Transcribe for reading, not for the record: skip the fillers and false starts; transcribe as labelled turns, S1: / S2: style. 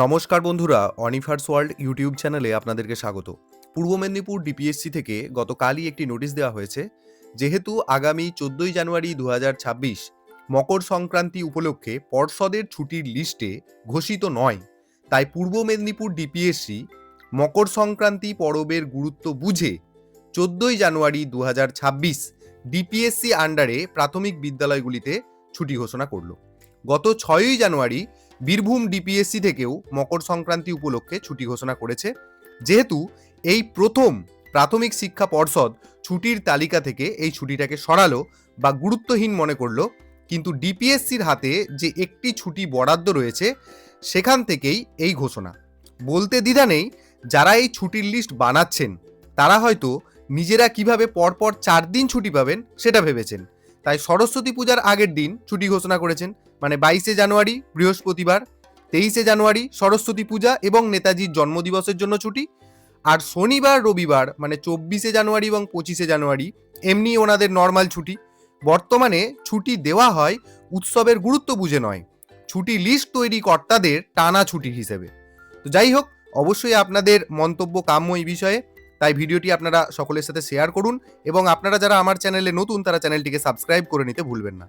S1: নমস্কার বন্ধুরা, অনিভার্স world YouTube চ্যানেলে আপনাদেরকে স্বাগত। পূর্ব মেদিনীপুর ডিপিএসসি থেকে গতকালই একটি নোটিশ দেওয়া হয়েছে। যেহেতু আগামী 14ই জানুয়ারি 2026 মকর সংক্রান্তি উপলক্ষে পর্ষদের ছুটির লিস্টে ঘোষিত নয়, তাই পূর্ব মেদিনীপুর ডিপিএসসি মকর সংক্রান্তি পরবের গুরুত্ব বুঝে 14ই জানুয়ারি 2026 ডিপিএসসি আন্ডারে প্রাথমিক বিদ্যালয়গুলিতে ছুটি ঘোষণা করল। গত 6ই জানুয়ারি বীরভূম ডিপিএসসি থেকেও মকর সংক্রান্তি উপলক্ষে ছুটি ঘোষণা করেছে। যেহেতু এই প্রথম প্রাথমিক শিক্ষা পর্ষদ ছুটির তালিকা থেকে এই ছুটিটাকে সরালো বা গুরুত্বহীন মনে করলো, কিন্তু ডিপিএসসির হাতে যে একটি ছুটি বরাদ্দ রয়েছে সেখান থেকেই এই ঘোষণা। বলতে দ্বিধা নেই, যারা এই ছুটির লিস্ট বানাচ্ছেন তারা হয়তো নিজেরা কিভাবে পরপর 4 দিন ছুটি পাবেন সেটা ভেবেছেন, তাই সরস্বতী পূজার আগের দিন ছুটি ঘোষণা করেছেন, মানে 22শে জানুয়ারি বৃহস্পতিবার, 23শে জানুয়ারি সরস্বতী পূজা এবং নেতাজির জন্মদিবসের জন্য ছুটি, আর শনিবার রবিবার মানে 24শে জানুয়ারি এবং 25শে জানুয়ারি এমনি ওনাদের নর্মাল ছুটি। বর্তমানে ছুটি দেওয়া হয় উৎসবের গুরুত্ব বুঝে নয়, ছুটি লিস্ট তৈরি কর্তাদের টানা ছুটি হিসেবে। তো যাই হোক, অবশ্যই আপনাদের মন্তব্য কাম্য এই বিষয়ে, তাই ভিডিওটি আপনারা সকলের সাথে শেয়ার করুন এবং আপনারা যারা আমার চ্যানেলে নতুন তারা চ্যানেলটিকে সাবস্ক্রাইব করে নিতে ভুলবেন না।